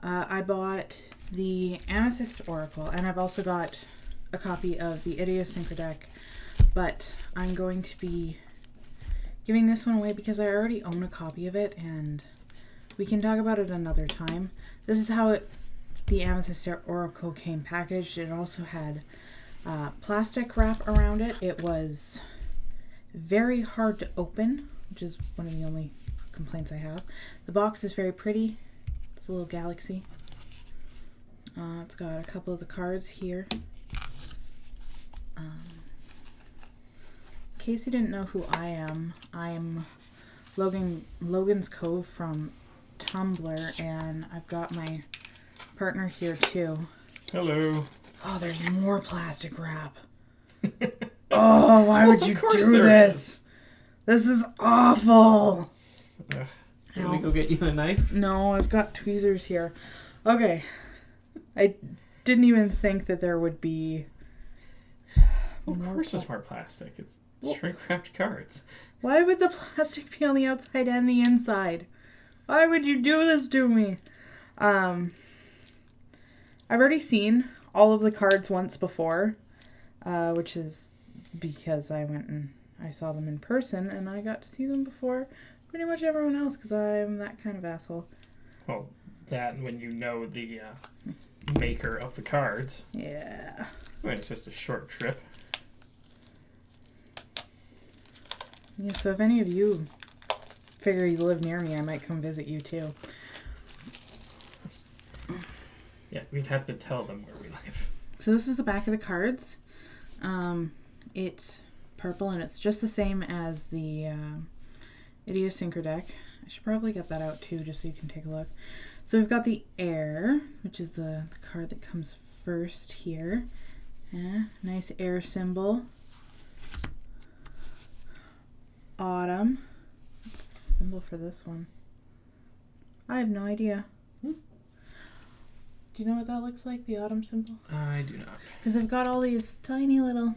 I bought the Amethyst Oracle, and I've also got a copy of the Idiosyncratic, but I'm going to be giving this one away because I already own a copy of it, and we can talk about it another time. This is how the Amethyst Oracle came packaged. It also had plastic wrap around it. It was very hard to open, which is one of the only complaints I have. The box is very pretty. It's a little galaxy. It's got a couple of the cards here. In case you didn't know who I am Logan's Cove from Tumblr, and I've got my partner here too. Hello. Oh, there's more plastic wrap. Oh, why would you do this? This is awful. Can we go get you a knife? No, I've got tweezers here. Okay. I didn't even think that there would be... Of course it's more plastic. It's shrink-wrapped cards. Why would the plastic be on the outside and the inside? Why would you do this to me? I've already seen all of the cards once before, which is because I went and I saw them in person, and I got to see them before pretty much everyone else because I'm that kind of asshole. Well, that and when you know the maker of the cards. Yeah. Well, it's just a short trip. Yeah, so if any of you figure you live near me, I might come visit you too. Yeah, we'd have to tell them where we live. So this is the back of the cards. It's purple, and it's just the same as the Idiosyncratic. I should probably get that out too, just so you can take a look. So we've got the air, which is the card that comes first here. Yeah, nice air symbol. Autumn. What's the symbol for this one? I have no idea. Do you know what that looks like, the autumn symbol? I do not. Because I've got all these tiny little...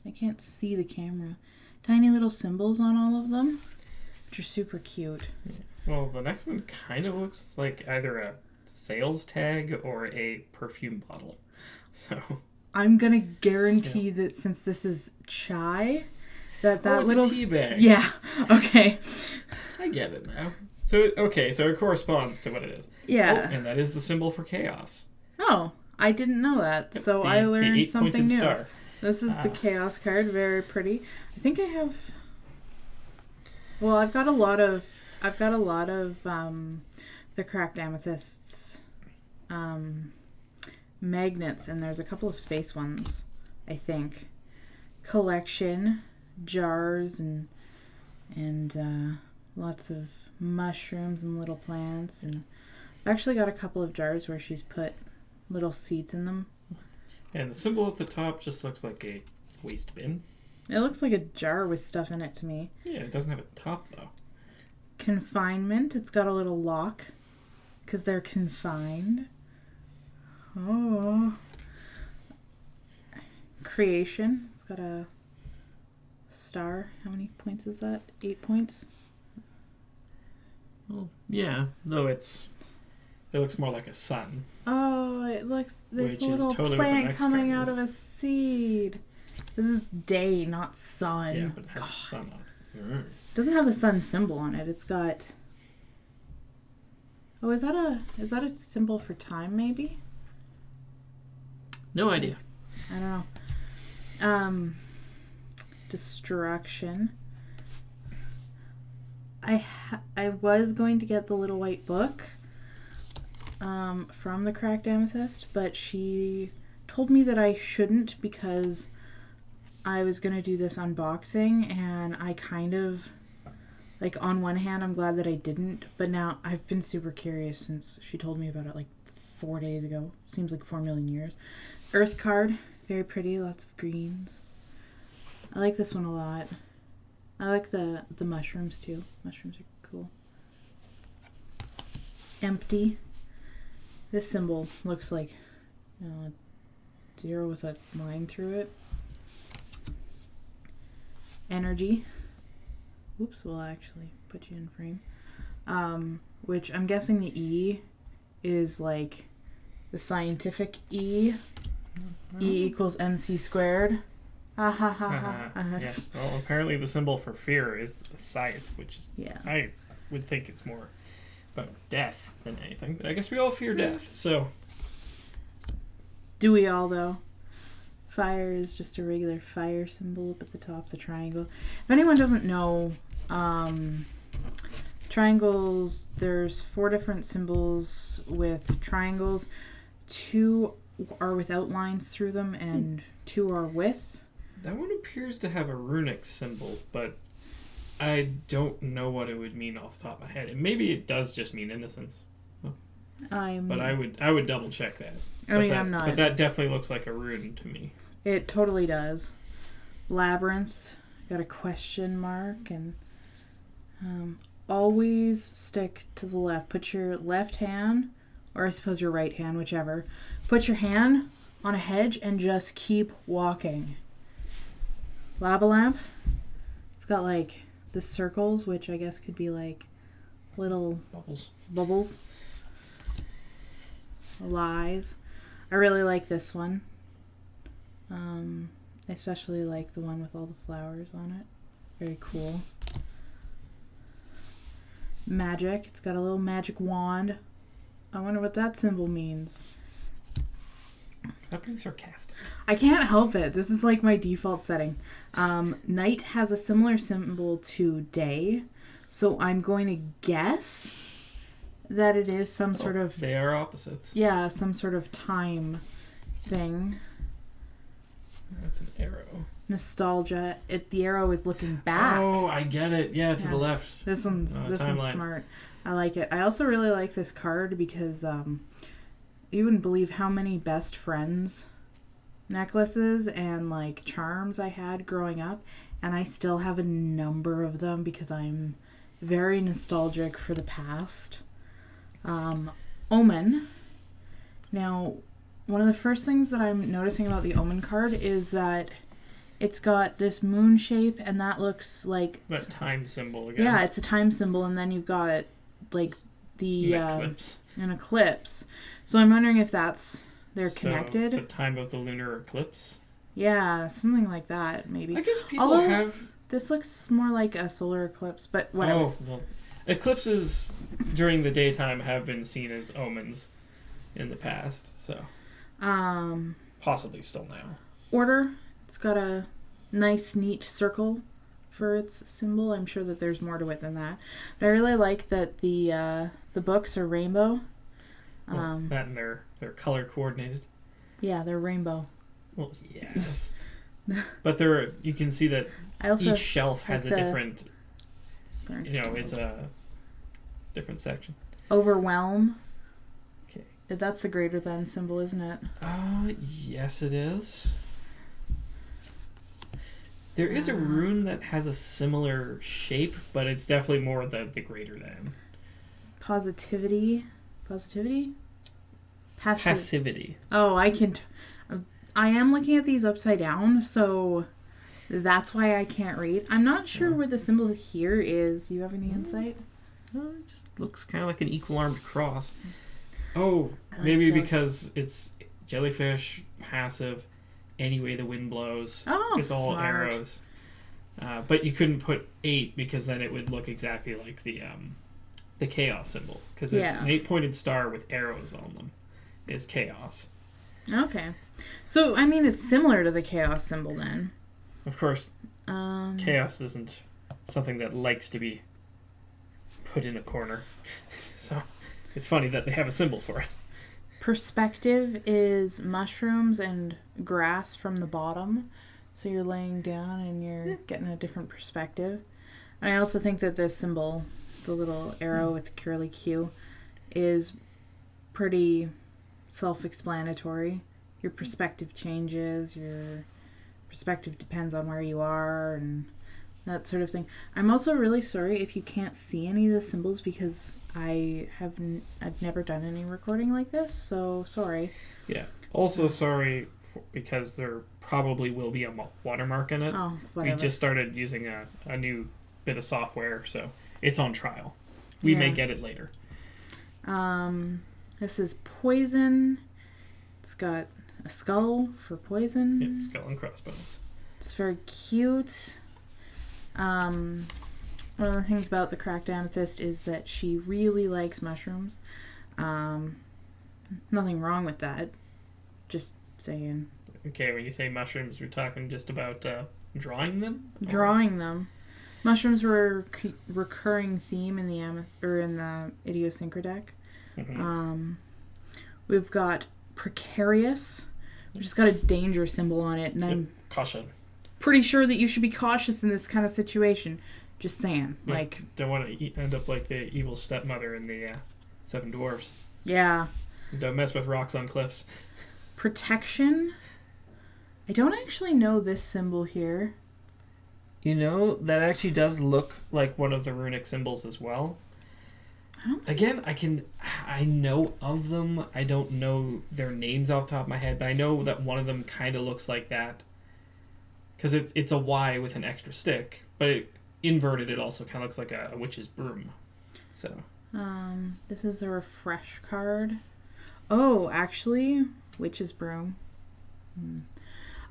I can't see the camera. Tiny little symbols on all of them, which are super cute. Yeah. Well, the next one kind of looks like either a sales tag or a perfume bottle. So... I'm going to guarantee that since this is chai... That it's little a tea bag. Yeah. Okay. I get it now. So it corresponds to what it is. Yeah. Oh, and that is the symbol for chaos. Oh, I didn't know that. Yep, so I learned something new. Star. This is the chaos card. Very pretty. I think I have. Well, I've got a lot of the cracked amethysts magnets, and there's a couple of space ones. I think collection. Jars and lots of mushrooms and little plants, and I've actually got a couple of jars where she's put little seeds in them. And the symbol at the top just looks like a waste bin. It looks like a jar with stuff in it to me. Yeah, it doesn't have a top though. Confinement. It's got a little lock because they're confined. Oh. Creation. It's got a star. How many points is that? 8 points? Well, yeah, though it looks more like a sun. Oh, it looks this which little is totally plant coming out of a seed. This is day, not sun. Yeah, but it has a sun on it. It doesn't have the sun symbol on it. It's got... Oh, is that a symbol for time, maybe? No idea. I don't know. Destruction. I was going to get the little white book from the cracked amethyst, but she told me that I shouldn't because I was going to do this unboxing, and I kind of, like, on one hand I'm glad that I didn't, but now I've been super curious since she told me about it like 4 days ago. Seems like 4 million years. Earth card, very pretty, lots of greens. I like this one a lot. I like the mushrooms too. Mushrooms are cool. Empty. This symbol looks like a zero with a line through it. Energy. Oops, we'll actually put you in frame. Which I'm guessing the E is like the scientific E. E equals MC squared. Ha ha ha ha. Yeah. Well, apparently the symbol for fear is the scythe, which is, Yeah. I would think it's more about death than anything. But I guess we all fear death, so. Do we all, though? Fire is just a regular fire symbol up at the top, the triangle. If anyone doesn't know, triangles, there's 4 different symbols with triangles. 2 are without lines through them, and 2 are with. That one appears to have a runic symbol, but I don't know what it would mean off the top of my head. And maybe it does just mean innocence. But I would double check that. I'm not. But that definitely looks like a rune to me. It totally does. Labyrinth, got a question mark, and always stick to the left. Put your left hand, or I suppose your right hand, whichever. Put your hand on a hedge and just keep walking. Lava lamp, it's got like the circles, which I guess could be like little bubbles. Lies. I really like this one. I especially like the one with all the flowers on it. Very cool. Magic. It's got a little magic wand. I wonder what that symbol means. That being sarcastic. I can't help it. This is like my default setting. Night has a similar symbol to day. So I'm going to guess that it is some sort of... They are opposites. Yeah, some sort of time thing. That's an arrow. Nostalgia. The arrow is looking back. Oh, I get it. Yeah, to the left. This one's smart. I like it. I also really like this card because you wouldn't believe how many best friends necklaces and like charms I had growing up, and I still have a number of them because I'm very nostalgic for the past. Omen. Now, one of the first things that I'm noticing about the Omen card is that it's got this moon shape, and that looks like... That time symbol again. Yeah, it's a time symbol, and then you've got like an eclipse. So I'm wondering if they're connected. The time of the lunar eclipse? Yeah, something like that, maybe. I guess people have... This looks more like a solar eclipse, but whatever. Oh, well, eclipses during the daytime have been seen as omens in the past, so... Possibly still now. Order. It's got a nice, neat circle for its symbol. I'm sure that there's more to it than that. But I really like that the books are rainbow. That and they're color coordinated. Yeah, they're rainbow. Well, yes. But you can see that each shelf has a different, it's a different section. Overwhelm. Okay. That's the greater than symbol, isn't it? Yes it is. There is a rune that has a similar shape, but it's definitely more the greater than. Positivity? Passivity. Oh, I am looking at these upside down, so that's why I can't read. I'm not sure where the symbol here is. You have any insight? It just looks kind of like an equal-armed cross. Oh, maybe because it's jellyfish, passive, any way the wind blows. Oh, it's all smart. arrows. But you couldn't put 8 because then it would look exactly like the chaos symbol. Because it's an 8-pointed star with arrows on them. Is chaos. Okay. So, I mean, it's similar to the chaos symbol then. Of course, chaos isn't something that likes to be put in a corner. So, it's funny that they have a symbol for it. Perspective is mushrooms and grass from the bottom. So you're laying down and you're getting a different perspective. And I also think that this symbol, the little arrow with the curly Q, is pretty self-explanatory. Your perspective changes, your perspective depends on where you are and that sort of thing. I'm also really sorry if you can't see any of the symbols because I've never done any recording like this, so sorry. Yeah. Also sorry because there probably will be a watermark in it. Oh, whatever. We just started using a new bit of software, so it's on trial. We may get it later. This is poison. It's got a skull for poison. Yep, skull and crossbones. It's very cute. One of the things about the cracked amethyst is that she really likes mushrooms. Nothing wrong with that. Just saying. Okay, when you say mushrooms, we're talking just about drawing them? Drawing them. Mushrooms were a recurring theme in the in the idiosyncratic. Mm-hmm. We've got precarious, which has got a danger symbol on it, and I'm caution. Pretty sure that you should be cautious in this kind of situation. Just saying, Yeah, like, don't want to end up like the evil stepmother in the Seven Dwarfs. Yeah. Don't mess with rocks on cliffs. Protection. I don't actually know this symbol here. You know, that actually does look like one of the runic symbols as well. Again, I know of them. I don't know their names off the top of my head, but I know that one of them kind of looks like that. Because it's a Y with an extra stick, but inverted, it also kind of looks like a witch's broom. So. This is a refresh card. Oh, actually, witch's broom.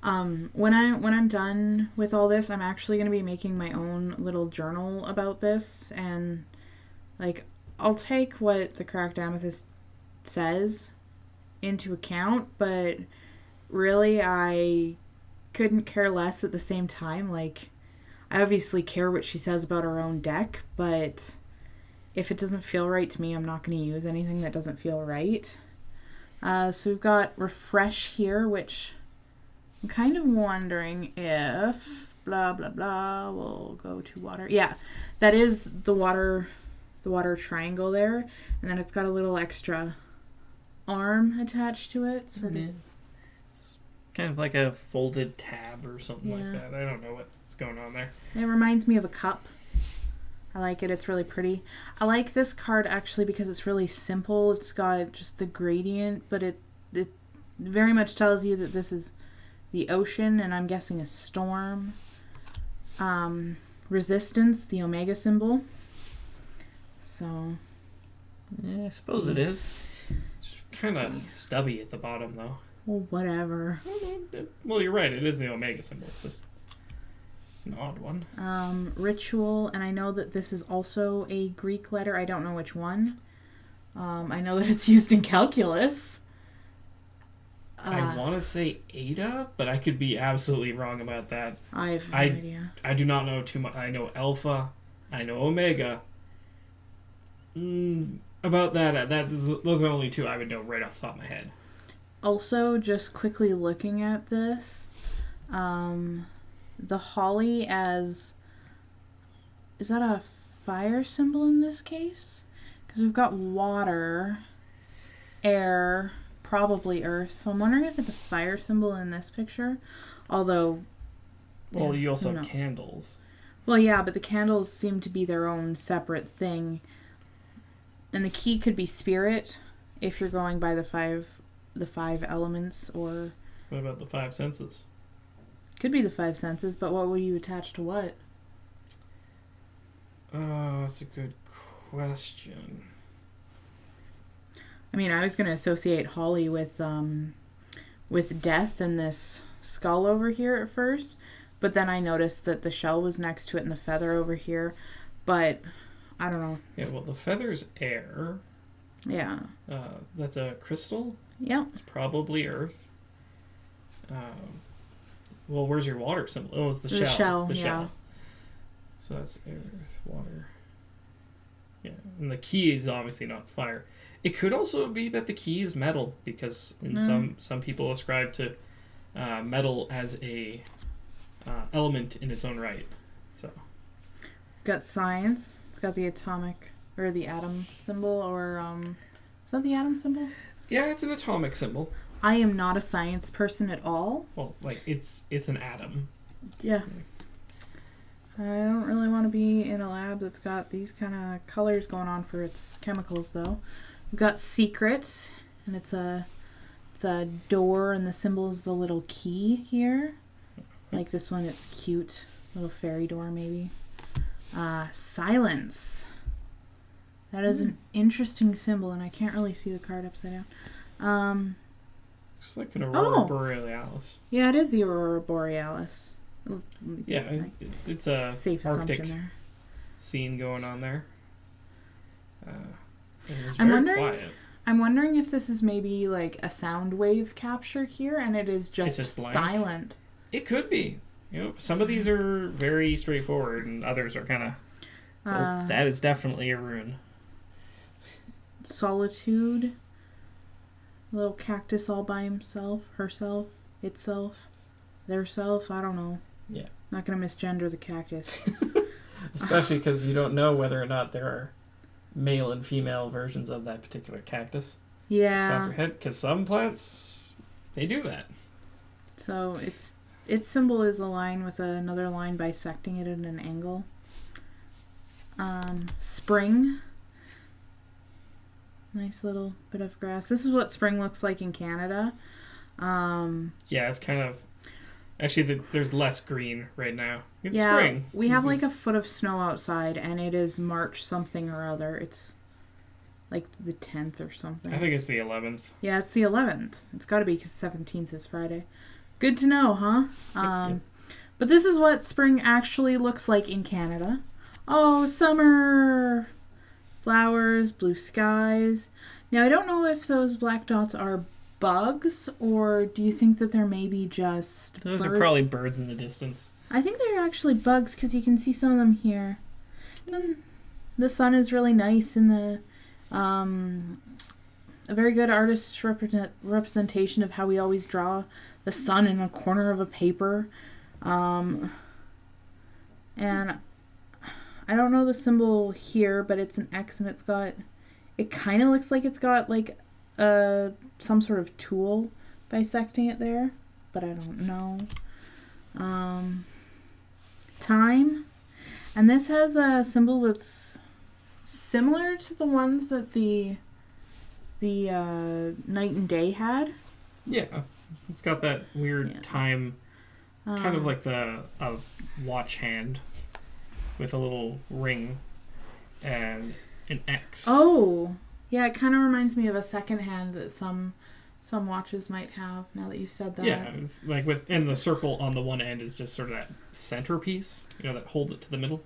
When I'm done with all this, I'm actually going to be making my own little journal about this, and like I'll take what the cracked amethyst says into account, but really I couldn't care less at the same time. Like, I obviously care what she says about her own deck, but if it doesn't feel right to me, I'm not going to use anything that doesn't feel right. So we've got refresh here, which I'm kind of wondering if blah blah blah will go to water. Yeah, that is the water triangle there, and then it's got a little extra arm attached to it, sort of. Kind of like a folded tab or something like that. I don't know what's going on there. It reminds me of a cup. I like it. It's really pretty. I like this card actually because it's really simple. It's got just the gradient, but it very much tells you that this is the ocean, and I'm guessing a storm. Resistance, the omega symbol. So. Yeah, I suppose it is. It's kind of stubby at the bottom, though. Well, whatever. Well, you're right. It is the omega symbol. It's just an odd one. Ritual, and I know that this is also a Greek letter. I don't know which one. I know that it's used in calculus. I want to say Eta, but I could be absolutely wrong about that. I have no idea. I do not know too much. I know Alpha. I know Omega. About that, those are the only two I would know right off the top of my head. Also, just quickly looking at this, the holly as... Is that a fire symbol in this case? Because we've got water, air, probably earth. So I'm wondering if it's a fire symbol in this picture. Although... Well, you also have candles. Well, yeah, but the candles seem to be their own separate thing. And the key could be spirit, if you're going by the five elements, or... What about the five senses? Could be the five senses, but what would you attach to what? Oh, that's a good question. I mean, I was going to associate holly with death and this skull over here at first, but then I noticed that the shell was next to it and the feather over here, but I don't know. Yeah, well, the feather's air. Yeah. That's a crystal? Yeah. It's probably earth. Well, where's your water symbol? Oh, it's the shell. The shell. So that's earth, water. Yeah, and the key is obviously not fire. It could also be that the key is metal, because some people ascribe to metal as a element in its own right. So. Got science. It's got the atomic or the atom symbol, or is that the atom symbol? Yeah, it's an atomic symbol. I am not a science person at all. Well, like it's an atom. Yeah. I don't really want to be in a lab that's got these kind of colors going on for its chemicals, though. We've got secret, and it's a door, and the symbol is the little key here. Like this one, it's cute. Little fairy door, maybe. Silence. That is an interesting symbol, and I can't really see the card upside down. Looks like an Aurora Borealis. Yeah, it is the Aurora Borealis. Yeah, it's a safe Arctic assumption there. Scene going on there. It's very quiet. I'm wondering if this is maybe like a sound wave capture here, and it is just silent. It could be. Some of these are very straightforward, and others are kind of. That is definitely a rune. Solitude. Little cactus all by himself, herself, itself, their self. I don't know. Yeah. Not gonna misgender the cactus. Especially because you don't know whether or not there are male and female versions of that particular cactus. Yeah. Because some plants, they do that. So its symbol is a line with another line bisecting it at an angle. Spring. Nice little bit of grass. This is what spring looks like in Canada. Yeah, it's kind of... Actually, there's less green right now. It's yeah, spring. We have like a foot of snow outside, and it is March something or other. It's like the 10th or something. I think it's the 11th. Yeah, it's the 11th. It's got to be because 17th is Friday. Good to know, huh? Yep. But this is what spring actually looks like in Canada. Oh, summer! Flowers, blue skies. Now, I don't know if those black dots are bugs, or do you think that they're maybe just Those birds? are probably birds in the distance. I think they're actually bugs because you can see some of them here. And the sun is really nice in the... a very good artist's representation of how we always draw the sun in a corner of a paper. And I don't know the symbol here, but it's an X, and it kind of looks like it's got like some sort of tool bisecting it there, but I don't know. Time, and this has a symbol that's similar to the ones that the night and day had. Yeah, it's got that weird time, kind of like a watch hand with a little ring and an X. Oh, yeah, it kind of reminds me of a second hand that some watches might have, now that you've said that. Yeah, it's like and the circle on the one end is just sort of that centerpiece, that holds it to the middle.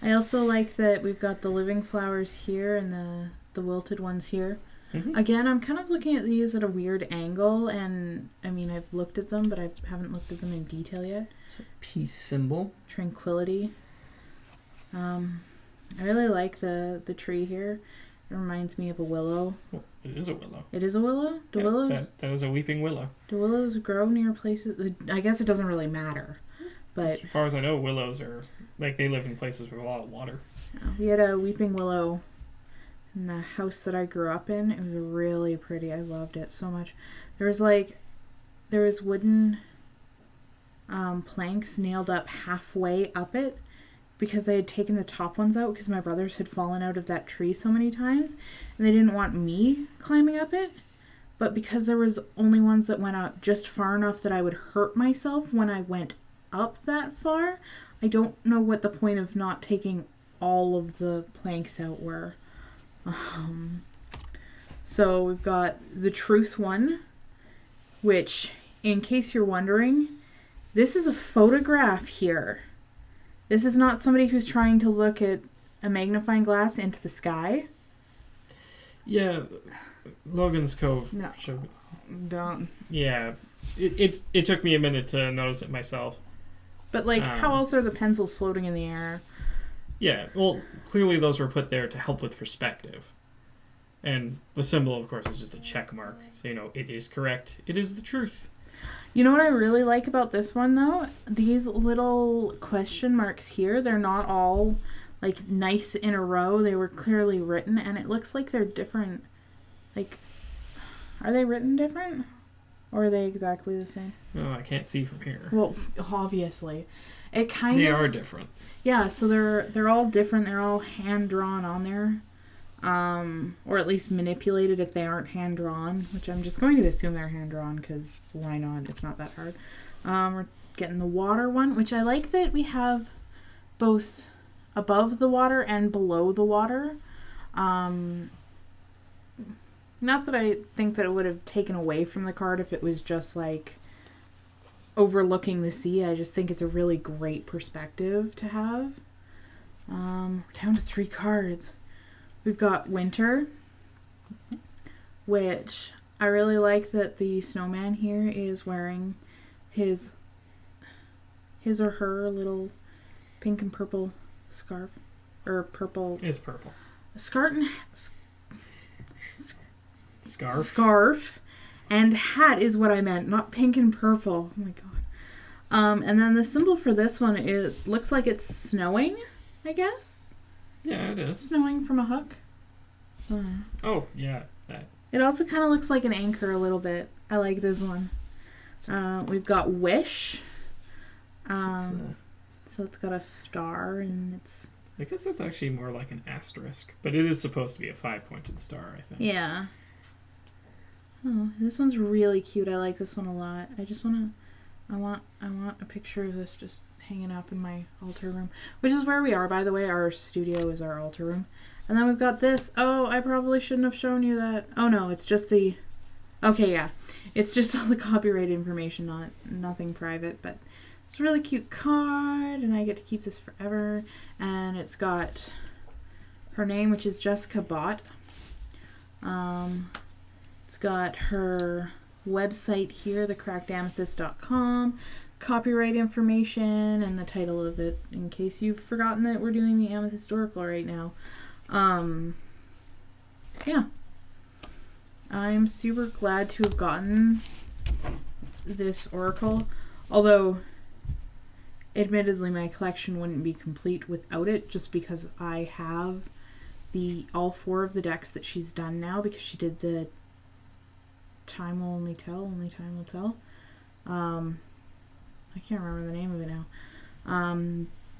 I also like that we've got the living flowers here and the wilted ones here. Mm-hmm. Again, I'm kind of looking at these at a weird angle, and I mean, I've looked at them, but I haven't looked at them in detail yet. Peace symbol. Tranquility. I really like the tree here. It reminds me of a willow. Well, it is a willow. It is a willow? Willows? That is a weeping willow. Do willows grow near places? I guess it doesn't really matter. But as far as I know, willows are, they live in places with a lot of water. We had a weeping willow in the house that I grew up in. It was really pretty. I loved it so much. There was wooden planks nailed up halfway up it, because they had taken the top ones out because my brothers had fallen out of that tree so many times, and they didn't want me climbing up it. But because there was only ones that went up just far enough that I would hurt myself when I went up that far, I don't know what the point of not taking all of the planks out were. So we've got the truth one, which, in case you're wondering, this is a photograph here. This is not somebody who's trying to look at a magnifying glass into the sky. Yeah, Logan's Cove. No, don't. Yeah, it took me a minute to notice it myself. But how else are the pencils floating in the air? Yeah, well, clearly those were put there to help with perspective. And the symbol, of course, is just a check mark. So, it is correct. It is the truth. You know what I really like about this one, though? These little question marks here, they're not all, nice in a row. They were clearly written, and it looks like they're different. Are they written different? Or are they exactly the same? Oh, I can't see from here. Well, obviously. They are different. Yeah, so they're all different. They're all hand-drawn on there. Or at least manipulated if they aren't hand-drawn, which I'm just going to assume they're hand-drawn because why not? It's not that hard. We're getting the water one, which I like that we have both above the water and below the water. Not that I think that it would have taken away from the card if it was just like overlooking the sea. I just think it's a really great perspective to have. We're down to 3 cards. We've got Winter, which I really like that the snowman here is wearing his or her little pink and purple scarf. Or purple. It's purple. Scarf and hat is what I meant, not pink and purple. Oh my god. And then the symbol for this one, it looks like it's snowing, I guess. Yeah, it is. Snowing from a hook. Oh, yeah. That. It also kind of looks like an anchor a little bit. I like this one. We've got Wish. So it's got a star and it's... I guess that's actually more like an asterisk, but it is supposed to be a 5-pointed star, I think. Yeah. Oh, this one's really cute. I like this one a lot. I want a picture of this just hanging up in my altar room, which is where we are, by the way. Our studio is our altar room. And then we've got this. Oh, I probably shouldn't have shown you that. Oh no, it's just the... Okay, yeah. It's just all the copyright information, nothing private, but it's a really cute card, and I get to keep this forever. And it's got her name, which is Jessica Bott. It's got her website here, thecrackedamethyst.com, copyright information, and the title of it, in case you've forgotten that we're doing the Amethyst Oracle right now. Yeah. I'm super glad to have gotten this Oracle, although admittedly my collection wouldn't be complete without it, just because I have all 4 of the decks that she's done now, because she did the Time Will Only Tell, Only Time Will Tell. I can't remember the name of it now.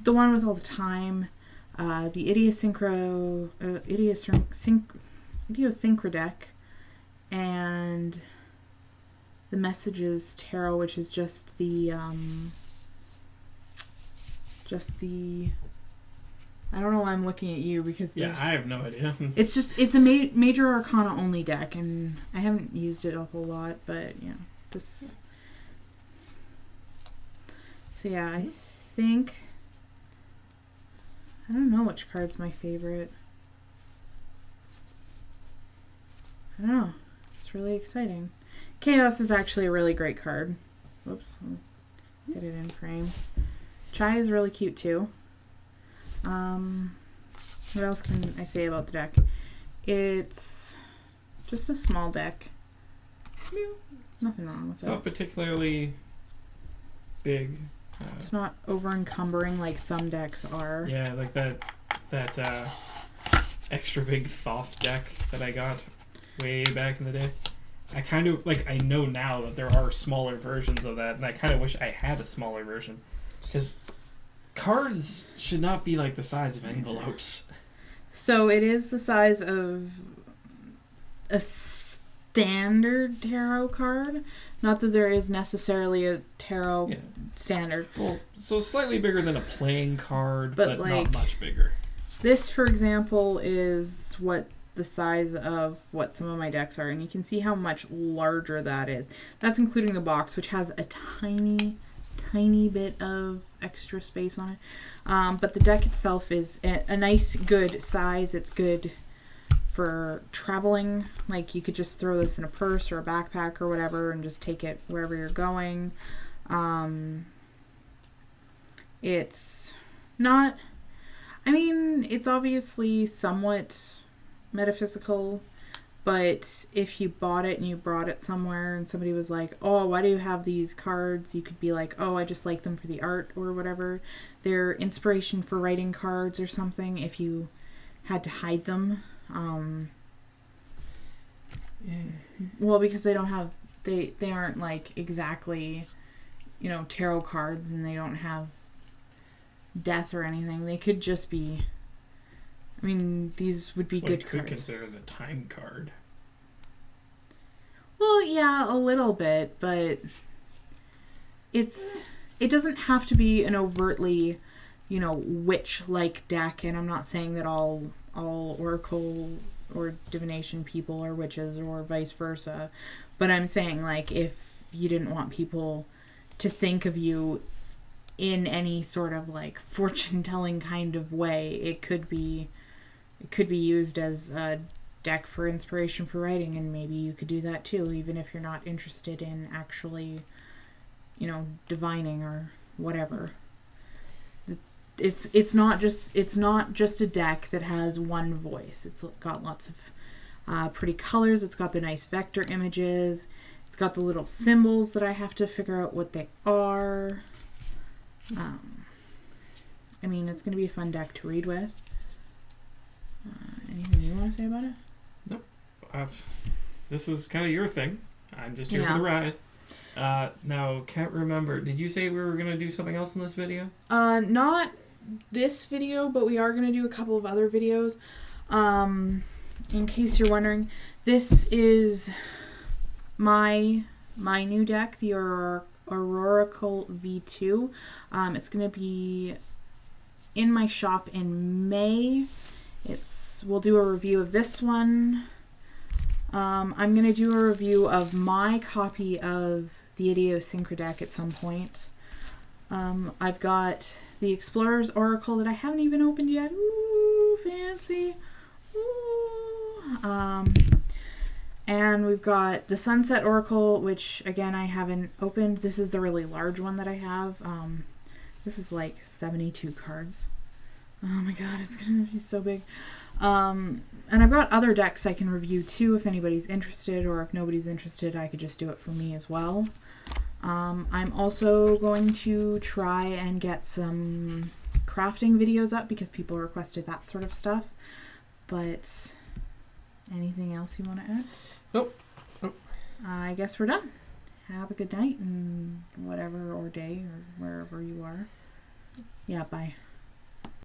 The one with all the time, the Idiosyncra deck, and the Messages Tarot, which is just the I don't know why I'm looking at you, because I have no idea. It's a major arcana only deck, and I haven't used it a whole lot, but yeah, this. So yeah, I think I don't know which card's my favorite. I don't know. It's really exciting. Chaos is actually a really great card. Whoops, I'll get it in frame. Chai is really cute too. What else can I say about the deck? It's just a small deck. Yeah, nothing wrong with it. It's not particularly big. It's not over encumbering like some decks are. Yeah, like that extra big Thoth deck that I got way back in the day. I kind of I know now that there are smaller versions of that, and I kind of wish I had a smaller version, because cards should not be like the size of envelopes. So it is the size of a standard tarot card. Not that there is necessarily a tarot standard. Well, so slightly bigger than a playing card, but like, not much bigger. This, for example, is what the size of what some of my decks are, and you can see how much larger that is. That's including the box, which has a tiny bit of extra space on it. But the deck itself is a nice, good size. It's good for traveling. Like, you could just throw this in a purse or a backpack or whatever and just take it wherever you're going. It's not... I mean, it's obviously somewhat metaphysical, but if you bought it and you brought it somewhere and somebody was like, oh, why do you have these cards? You could be like, oh, I just like them for the art or whatever. They're inspiration for writing cards or something if you had to hide them. Well, because they don't have, they aren't like exactly, tarot cards, and they don't have death or anything. They could just be, I mean, these would be good You cards. could consider the time card. Well, yeah, a little bit, but it doesn't have to be an overtly, witch-like deck, and I'm not saying that all all oracle or divination people are witches or vice versa. But I'm saying, like, if you didn't want people to think of you in any sort of, like, fortune-telling kind of way, it could be used as a deck for inspiration for writing, and maybe you could do that too, even if you're not interested in actually, you know, divining or whatever. It's not just a deck that has one voice. It's got lots of pretty colors. It's got the nice vector images. It's got the little symbols that I have to figure out what they are. I mean, it's going to be a fun deck to read with. Anything you want to say about it? Nope. This is kind of your thing. I'm just here for the ride. Now, can't remember. Did you say we were going to do something else in this video? Not this video, but we are going to do a couple of other videos. In case you're wondering, this is my new deck, the Aurorical V2. It's going to be in my shop in May. We'll do a review of this one. I'm going to do a review of my copy of the Idiosyncra deck at some point. I've got the Explorer's Oracle that I haven't even opened yet. Ooh, fancy. Ooh. And we've got the Sunset Oracle, which, again, I haven't opened. This is the really large one that I have. This is like 72 cards. Oh my god, it's going to be so big. And I've got other decks I can review too if anybody's interested, or if nobody's interested, I could just do it for me as well. I'm also going to try and get some crafting videos up because people requested that sort of stuff. But anything else you want to add? Nope. I guess we're done. Have a good night and whatever, or day, or wherever you are. Yeah, bye.